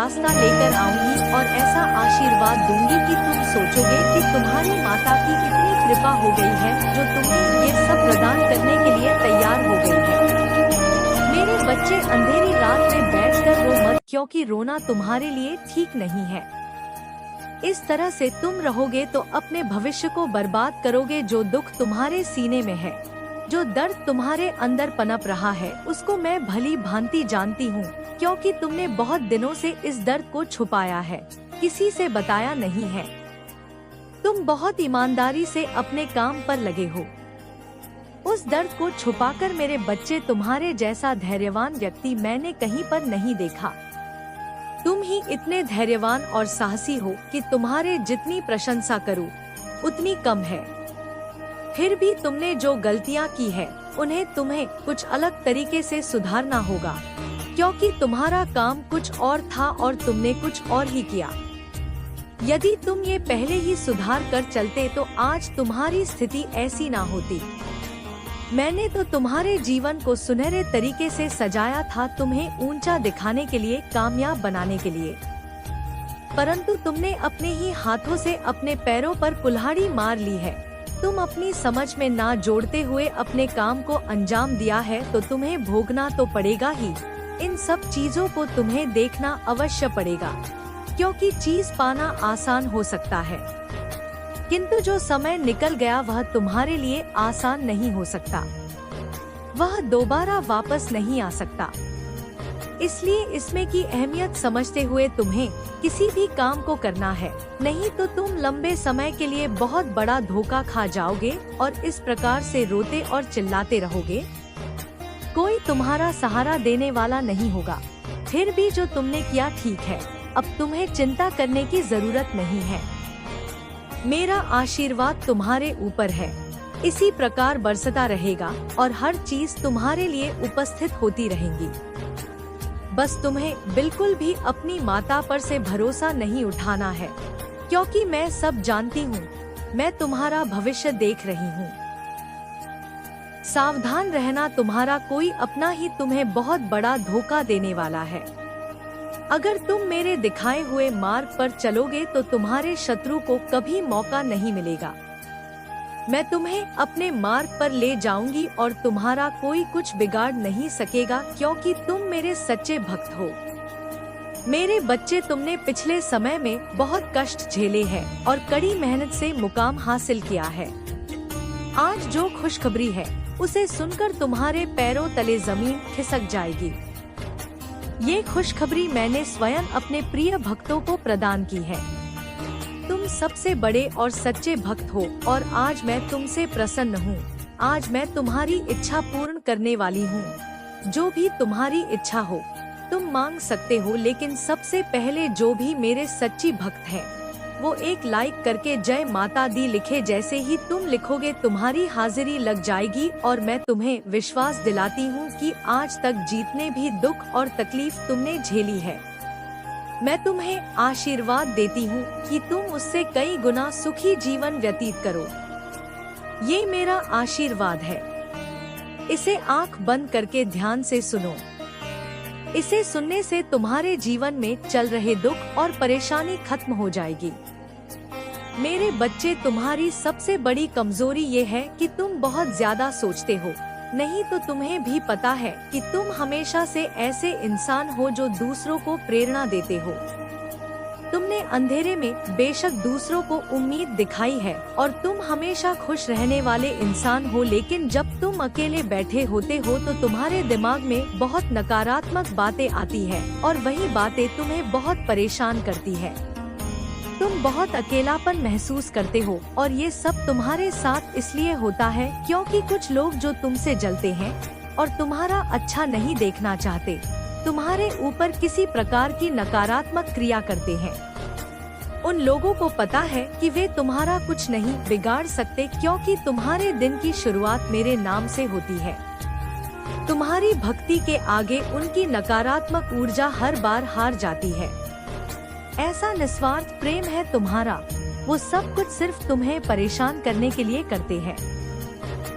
रास्ता लेकर आऊंगी और ऐसा आशीर्वाद दूंगी कि तुम सोचोगे कि तुम्हारी माता की इतनी कृपा हो गई है जो तुम्हें ये सब प्रदान करने के लिए तैयार हो गई है। मेरे बच्चे, अंधेरी रात में बैठकर रो मत, क्योंकि रोना तुम्हारे लिए ठीक नहीं है। इस तरह से तुम रहोगे तो अपने भविष्य को बर्बाद करोगे। जो दुख तुम्हारे सीने में है, जो दर्द तुम्हारे अंदर पनप रहा है, उसको मैं भली भांति जानती हूँ, क्योंकि तुमने बहुत दिनों से इस दर्द को छुपाया है, किसी से बताया नहीं है। तुम बहुत ईमानदारी से अपने काम पर लगे हो। उस दर्द को छुपाकर मेरे बच्चे, तुम्हारे जैसा धैर्यवान व्यक्ति मैंने कहीं पर नहीं देखा। तुम ही इतने धैर्यवान और साहसी हो कि तुम्हारे जितनी प्रशंसा करूं उतनी कम है। फिर भी तुमने जो गलतियां की है उन्हें तुम्हें कुछ अलग तरीके से सुधारना होगा, क्योंकि तुम्हारा काम कुछ और था और तुमने कुछ और ही किया। यदि तुम ये पहले ही सुधार कर चलते तो आज तुम्हारी स्थिति ऐसी ना होती। मैंने तो तुम्हारे जीवन को सुनहरे तरीके से सजाया था, तुम्हें ऊंचा दिखाने के लिए, कामयाब बनाने के लिए, परंतु तुमने अपने ही हाथों से अपने पैरों पर कुल्हाड़ी मार ली है। तुम अपनी समझ में ना जोड़ते हुए अपने काम को अंजाम दिया है, तो तुम्हें भोगना तो पड़ेगा ही। इन सब चीजों को तुम्हें देखना अवश्य पड़ेगा, क्योंकि चीज पाना आसान हो सकता है, किंतु जो समय निकल गया वह तुम्हारे लिए आसान नहीं हो सकता। वह दोबारा वापस नहीं आ सकता। इसलिए इसमें की अहमियत समझते हुए तुम्हें किसी भी काम को करना है, नहीं तो तुम लंबे समय के लिए बहुत बड़ा धोखा खा जाओगे और इस प्रकार से रोते और चिल्लाते रहोगे। कोई तुम्हारा सहारा देने वाला नहीं होगा। फिर भी जो तुमने किया ठीक है, अब तुम्हें चिंता करने की जरूरत नहीं है। मेरा आशीर्वाद तुम्हारे ऊपर है, इसी प्रकार बरसता रहेगा और हर चीज तुम्हारे लिए उपस्थित होती रहेंगी। बस तुम्हें बिल्कुल भी अपनी माता पर से भरोसा नहीं उठाना है, क्योंकि मैं सब जानती हूँ। मैं तुम्हारा भविष्य देख रही हूँ। सावधान रहना, तुम्हारा कोई अपना ही तुम्हें बहुत बड़ा धोखा देने वाला है। अगर तुम मेरे दिखाए हुए मार्ग पर चलोगे तो तुम्हारे शत्रु को कभी मौका नहीं मिलेगा। मैं तुम्हें अपने मार्ग पर ले जाऊंगी और तुम्हारा कोई कुछ बिगाड़ नहीं सकेगा, क्योंकि तुम मेरे सच्चे भक्त हो। मेरे बच्चे, तुमने पिछले समय में बहुत कष्ट झेले हैं और कड़ी मेहनत से मुकाम हासिल किया है। आज जो खुशखबरी है उसे सुनकर तुम्हारे पैरों तले जमीन खिसक जाएगी। ये खुशखबरी मैंने स्वयं अपने प्रिय भक्तों को प्रदान की है। तुम सबसे बड़े और सच्चे भक्त हो और आज मैं तुमसे प्रसन्न हूँ। आज मैं तुम्हारी इच्छा पूर्ण करने वाली हूँ। जो भी तुम्हारी इच्छा हो तुम मांग सकते हो, लेकिन सबसे पहले जो भी मेरे सच्ची भक्त हैं, वो एक लाइक करके जय माता दी लिखे। जैसे ही तुम लिखोगे तुम्हारी हाजिरी लग जाएगी और मैं तुम्हें विश्वास दिलाती हूँ कि आज तक जितने भी दुख और तकलीफ तुमने झेली है, मैं तुम्हें आशीर्वाद देती हूँ कि तुम उससे कई गुना सुखी जीवन व्यतीत करो। ये मेरा आशीर्वाद है। इसे आंख बंद करके ध्यान से सुनो। इसे सुनने से तुम्हारे जीवन में चल रहे दुख और परेशानी खत्म हो जाएगी। मेरे बच्चे, तुम्हारी सबसे बड़ी कमजोरी ये है कि तुम बहुत ज्यादा सोचते हो। नहीं तो तुम्हें भी पता है कि तुम हमेशा से ऐसे इंसान हो जो दूसरों को प्रेरणा देते हो। तुमने अंधेरे में बेशक दूसरों को उम्मीद दिखाई है और तुम हमेशा खुश रहने वाले इंसान हो, लेकिन जब तुम अकेले बैठे होते हो तो तुम्हारे दिमाग में बहुत नकारात्मक बातें आती है और वही बातें तुम्हें बहुत परेशान करती है। तुम बहुत अकेलापन महसूस करते हो और ये सब तुम्हारे साथ इसलिए होता है क्योंकि कुछ लोग जो तुमसे जलते हैं और तुम्हारा अच्छा नहीं देखना चाहते, तुम्हारे ऊपर किसी प्रकार की नकारात्मक क्रिया करते हैं। उन लोगों को पता है कि वे तुम्हारा कुछ नहीं बिगाड़ सकते, क्योंकि तुम्हारे दिन की शुरुआत मेरे नाम से होती है। तुम्हारी भक्ति के आगे उनकी नकारात्मक ऊर्जा हर बार हार जाती है। ऐसा निस्वार्थ प्रेम है तुम्हारा। वो सब कुछ सिर्फ तुम्हें परेशान करने के लिए करते हैं।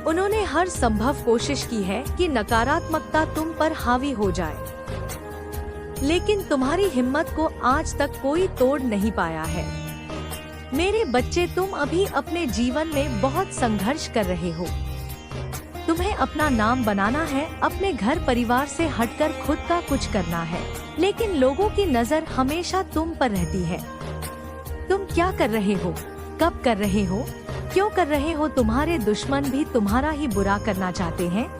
उन्होंने हर संभव कोशिश की है कि नकारात्मकता तुम पर हावी हो जाए। लेकिन तुम्हारी हिम्मत को आज तक कोई तोड़ नहीं पाया है। मेरे बच्चे, तुम अभी अपने जीवन में बहुत संघर्ष कर रहे हो। तुम्हें अपना नाम बनाना है, अपने घर परिवार से हटकर खुद का कुछ करना है, लेकिन लोगों की नजर हमेशा तुम पर रहती है। तुम क्या कर रहे हो, कब कर रहे हो, क्यों कर रहे हो? तुम्हारे दुश्मन भी तुम्हारा ही बुरा करना चाहते हैं,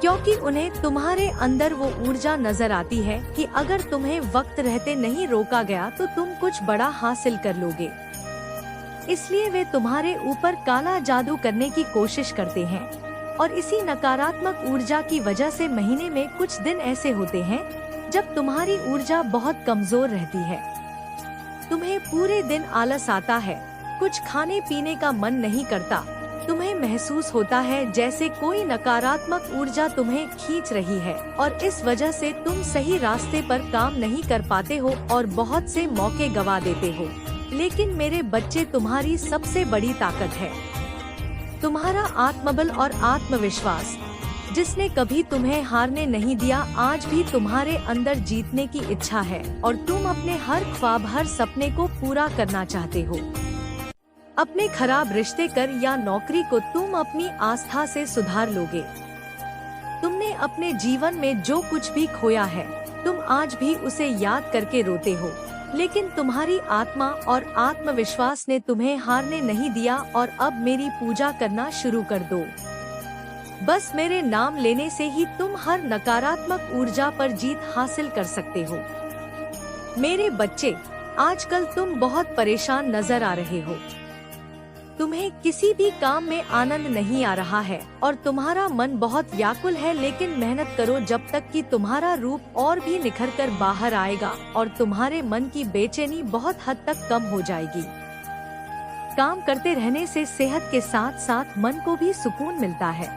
क्योंकि उन्हें तुम्हारे अंदर वो ऊर्जा नजर आती है कि अगर तुम्हें वक्त रहते नहीं रोका गया तो तुम कुछ बड़ा हासिल कर लोगे। इसलिए वे तुम्हारे ऊपर काला जादू करने की कोशिश करते हैं, और इसी नकारात्मक ऊर्जा की वजह से महीने में कुछ दिन ऐसे होते हैं जब तुम्हारी ऊर्जा बहुत कमजोर रहती है। तुम्हें पूरे दिन आलस आता है, कुछ खाने पीने का मन नहीं करता। तुम्हें महसूस होता है जैसे कोई नकारात्मक ऊर्जा तुम्हें खींच रही है, और इस वजह से तुम सही रास्ते पर काम नहीं कर पाते हो और बहुत से मौके गवा देते हो। लेकिन मेरे बच्चे, तुम्हारी सबसे बड़ी ताकत है तुम्हारा आत्मबल और आत्मविश्वास, जिसने कभी तुम्हें हारने नहीं दिया। आज भी तुम्हारे अंदर जीतने की इच्छा है और तुम अपने हर ख्वाब, हर सपने को पूरा करना चाहते हो। अपने खराब रिश्ते कर या नौकरी को तुम अपनी आस्था से सुधार लोगे। तुमने अपने जीवन में जो कुछ भी खोया है, तुम आज भी उसे याद करके रोते हो, लेकिन तुम्हारी आत्मा और आत्मविश्वास ने तुम्हें हारने नहीं दिया। और अब मेरी पूजा करना शुरू कर दो। बस मेरे नाम लेने से ही तुम हर नकारात्मक ऊर्जा पर जीत हासिल कर सकते हो। मेरे बच्चे, आजकल तुम बहुत परेशान नजर आ रहे हो। तुम्हें किसी भी काम में आनंद नहीं आ रहा है और तुम्हारा मन बहुत व्याकुल है, लेकिन मेहनत करो जब तक कि तुम्हारा रूप और भी निखर कर बाहर आएगा और तुम्हारे मन की बेचैनी बहुत हद तक कम हो जाएगी। काम करते रहने से सेहत के साथ साथ मन को भी सुकून मिलता है।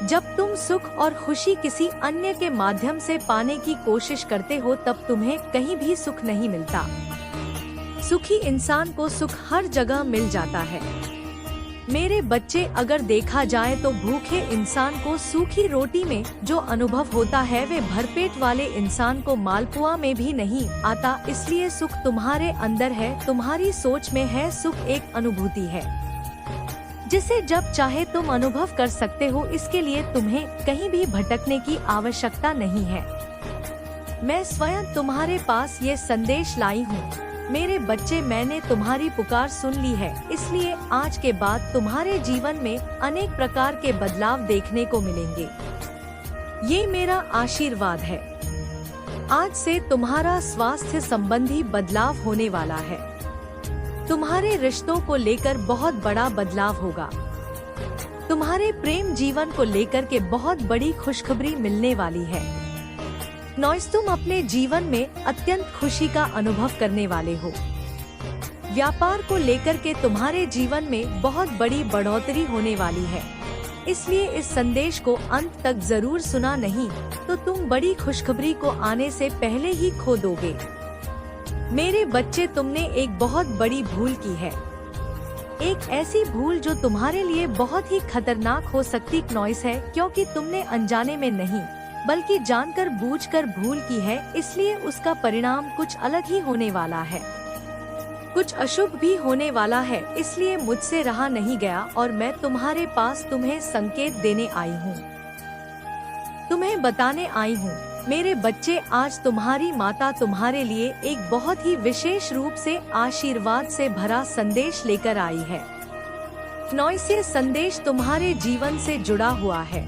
जब तुम सुख और खुशी किसी अन्य के माध्यम से पाने की कोशिश करते हो, तब तुम्हें कहीं भी सुख नहीं मिलता। सुखी इंसान को सुख हर जगह मिल जाता है। मेरे बच्चे, अगर देखा जाए तो भूखे इंसान को सूखी रोटी में जो अनुभव होता है, वे भरपेट वाले इंसान को मालपुआ में भी नहीं आता। इसलिए सुख तुम्हारे अंदर है, तुम्हारी सोच में है। सुख एक अनुभूति है जिसे जब चाहे तुम अनुभव कर सकते हो। इसके लिए तुम्हें कहीं भी भटकने की आवश्यकता नहीं है। मैं स्वयं तुम्हारे पास ये संदेश लाई हूँ। मेरे बच्चे, मैंने तुम्हारी पुकार सुन ली है, इसलिए आज के बाद तुम्हारे जीवन में अनेक प्रकार के बदलाव देखने को मिलेंगे। ये मेरा आशीर्वाद है। आज से तुम्हारा स्वास्थ्य संबंधी बदलाव होने वाला है। तुम्हारे रिश्तों को लेकर बहुत बड़ा बदलाव होगा। तुम्हारे प्रेम जीवन को लेकर के बहुत बड़ी खुशखबरी मिलने वाली है। नॉइस, तुम अपने जीवन में अत्यंत खुशी का अनुभव करने वाले हो। व्यापार को लेकर के तुम्हारे जीवन में बहुत बड़ी बढ़ोतरी होने वाली है। इसलिए इस संदेश को अंत तक जरूर सुना, नहीं तो तुम बड़ी खुशखबरी को आने से पहले ही खो दोगे। मेरे बच्चे, तुमने एक बहुत बड़ी भूल की है। एक ऐसी भूल जो तुम्हारे लिए बहुत ही खतरनाक हो सकती नॉइस है, क्योंकि तुमने अनजाने में नहीं बल्कि जानकर बूझकर भूल की है। इसलिए उसका परिणाम कुछ अलग ही होने वाला है, कुछ अशुभ भी होने वाला है। इसलिए मुझसे रहा नहीं गया और मैं तुम्हारे पास तुम्हें संकेत देने आई हूँ, तुम्हें बताने आई हूँ। मेरे बच्चे, आज तुम्हारी माता तुम्हारे लिए एक बहुत ही विशेष रूप से आशीर्वाद से भरा संदेश लेकर आई है। नॉइस, ये संदेश तुम्हारे जीवन से जुड़ा हुआ है।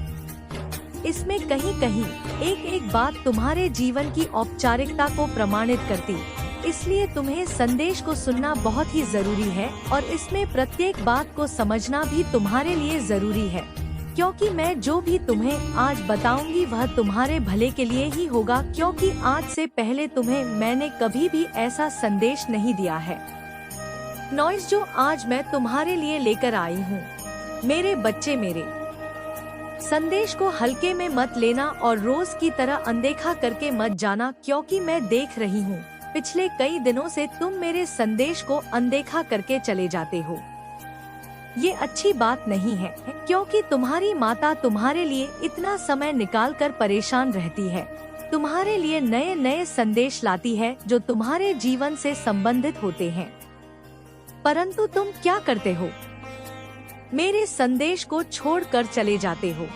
इसमें कहीं कहीं एक एक बात तुम्हारे जीवन की औपचारिकता को प्रमाणित करती। इसलिए तुम्हें संदेश को सुनना बहुत ही जरूरी है और इसमें प्रत्येक बात को समझना भी तुम्हारे लिए जरूरी है, क्योंकि मैं जो भी तुम्हें आज बताऊंगी वह तुम्हारे भले के लिए ही होगा। क्योंकि आज से पहले तुम्हें मैंने कभी भी ऐसा संदेश नहीं दिया है। नॉइस, जो आज मैं तुम्हारे लिए लेकर आई हूँ। मेरे बच्चे, मेरे संदेश को हल्के में मत लेना और रोज की तरह अनदेखा करके मत जाना, क्योंकि मैं देख रही हूँ पिछले कई दिनों से तुम मेरे संदेश को अनदेखा करके चले जाते हो। ये अच्छी बात नहीं है, क्योंकि तुम्हारी माता तुम्हारे लिए इतना समय निकाल कर परेशान रहती है। तुम्हारे लिए नए नए संदेश लाती है जो तुम्हारे जीवन से संबंधित होते हैं। परंतु तुम क्या करते हो? मेरे संदेश को छोड़कर चले जाते हो।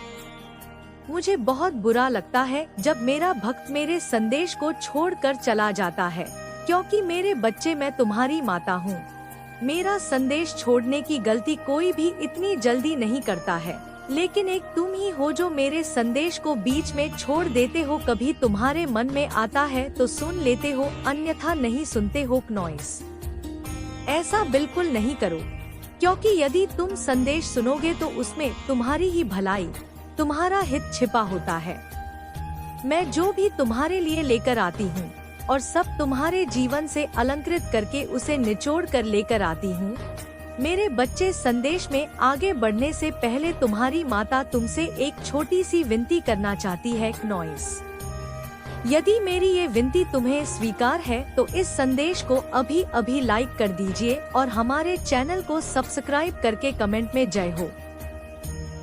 मुझे बहुत बुरा लगता है जब मेरा भक्त मेरे संदेश को छोड़कर चला जाता है, क्योंकि मेरे बच्चे, मैं तुम्हारी माता हूँ। मेरा संदेश छोड़ने की गलती कोई भी इतनी जल्दी नहीं करता है, लेकिन एक तुम ही हो जो मेरे संदेश को बीच में छोड़ देते हो। कभी तुम्हारे मन में आता है तो सुन लेते हो, अन्यथा नहीं सुनते हो। नॉइस, ऐसा बिल्कुल नहीं करो, क्योंकि यदि तुम संदेश सुनोगे तो उसमें तुम्हारी ही भलाई, तुम्हारा हित छिपा होता है। मैं जो भी तुम्हारे लिए लेकर आती हूँ और सब तुम्हारे जीवन से अलंकृत करके उसे निचोड़ कर लेकर आती हूँ। मेरे बच्चे, संदेश में आगे बढ़ने से पहले तुम्हारी माता तुमसे एक छोटी सी विनती करना चाहती है। नॉइस, यदि मेरी ये विनती तुम्हें स्वीकार है तो इस संदेश को अभी अभी लाइक कर दीजिए और हमारे चैनल को सब्सक्राइब करके कमेंट में जय हो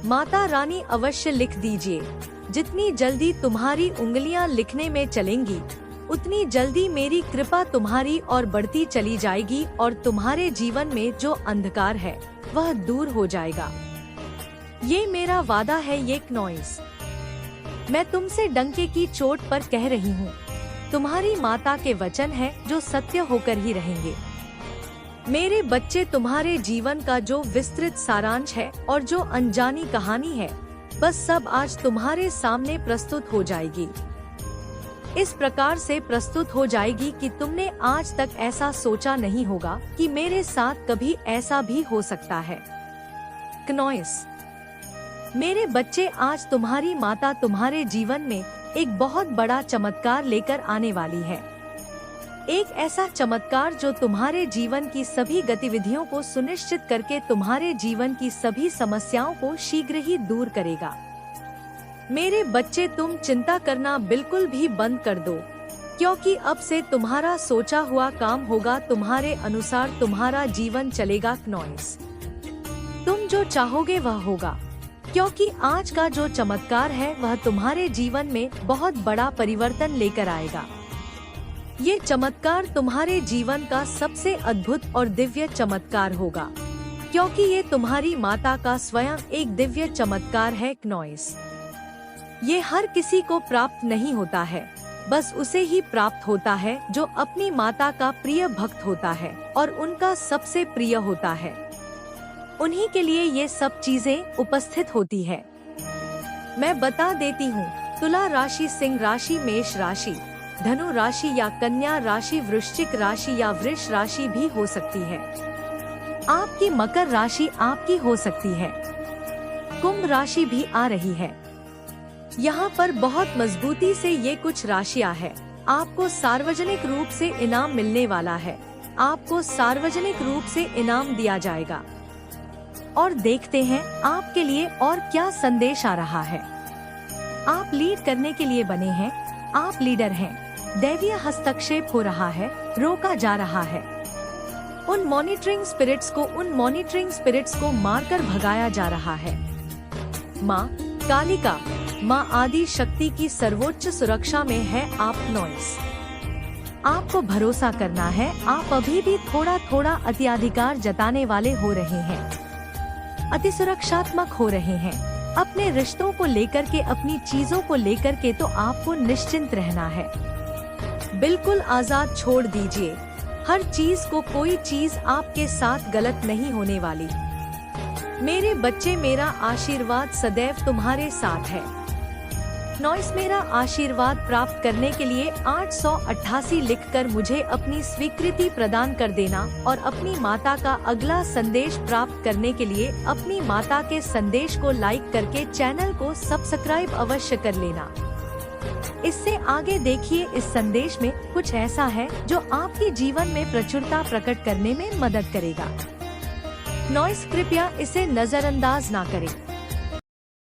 माता रानी अवश्य लिख दीजिए। जितनी जल्दी तुम्हारी उंगलियां लिखने में चलेंगी, उतनी जल्दी मेरी कृपा तुम्हारी और बढ़ती चली जाएगी और तुम्हारे जीवन में जो अंधकार है वह दूर हो जाएगा। ये मेरा वादा है। ये नॉइस, मैं तुमसे डंके की चोट पर कह रही हूँ। तुम्हारी माता के वचन है जो सत्य होकर ही रहेंगे। मेरे बच्चे, तुम्हारे जीवन का जो विस्तृत सारांश है और जो अनजानी कहानी है, बस सब आज तुम्हारे सामने प्रस्तुत हो जाएगी। इस प्रकार से प्रस्तुत हो जाएगी कि तुमने आज तक ऐसा सोचा नहीं होगा कि मेरे साथ कभी ऐसा भी हो सकता है। नॉइस, मेरे बच्चे, आज तुम्हारी माता तुम्हारे जीवन में एक बहुत बड़ा चमत्कार लेकर आने वाली है। एक ऐसा चमत्कार जो तुम्हारे जीवन की सभी गतिविधियों को सुनिश्चित करके तुम्हारे जीवन की सभी समस्याओं को शीघ्र ही दूर करेगा। मेरे बच्चे, तुम चिंता करना बिल्कुल भी बंद कर दो, क्योंकि अब से तुम्हारा सोचा हुआ काम होगा। तुम्हारे अनुसार तुम्हारा जीवन चलेगा। नॉइस, तुम जो चाहोगे वह होगा, क्योंकि आज का जो चमत्कार है वह तुम्हारे जीवन में बहुत बड़ा परिवर्तन लेकर आएगा। ये चमत्कार तुम्हारे जीवन का सबसे अद्भुत और दिव्य चमत्कार होगा, क्योंकि ये तुम्हारी माता का स्वयं एक दिव्य चमत्कार है। नॉइस, ये हर किसी को प्राप्त नहीं होता है, बस उसे ही प्राप्त होता है जो अपनी माता का प्रिय भक्त होता है और उनका सबसे प्रिय होता है। उन्हीं के लिए ये सब चीजें उपस्थित होती है। मैं बता देती हूँ, तुला राशि, सिंह राशि, मेष राशि, धनु राशि या कन्या राशि, वृश्चिक राशि या वृष राशि भी हो सकती है। आपकी मकर राशि आपकी हो सकती है। कुंभ राशि भी आ रही है। यहाँ पर बहुत मजबूती से ये कुछ राशियाँ है। आपको सार्वजनिक रूप से इनाम मिलने वाला है। आपको सार्वजनिक रूप से इनाम दिया जाएगा। और देखते हैं आपके लिए और क्या संदेश आ रहा है। आप लीड करने के लिए बने हैं। आप लीडर हैं। दैवीय हस्तक्षेप हो रहा है, रोका जा रहा है। उन मॉनिटरिंग स्पिरिट्स को मारकर भगाया जा रहा है। माँ कालिका, माँ आदि शक्ति की सर्वोच्च सुरक्षा में है आप। नॉइस, आपको भरोसा करना है। आप अभी भी थोड़ा थोड़ा अत्याधिकार जताने वाले हो रहे हैं, अति सुरक्षात्मक हो रहे हैं। अपने रिश्तों को लेकर के, अपनी चीजों को लेकर के तो आपको निश्चिंत रहना है। बिल्कुल आजाद छोड़ दीजिए हर चीज को। कोई चीज आपके साथ गलत नहीं होने वाली। मेरे बच्चे, मेरा आशीर्वाद सदैव तुम्हारे साथ है। नॉइस, मेरा आशीर्वाद प्राप्त करने के लिए 888 लिखकर मुझे अपनी स्वीकृति प्रदान कर देना और अपनी माता का अगला संदेश प्राप्त करने के लिए अपनी माता के संदेश को लाइक करके चैनल को सब्सक्राइब अवश्य कर लेना। इससे आगे देखिए, इस संदेश में कुछ ऐसा है जो आपके जीवन में प्रचुरता प्रकट करने में मदद करेगा। नॉइस, कृपया इसे नजरअंदाज ना करें।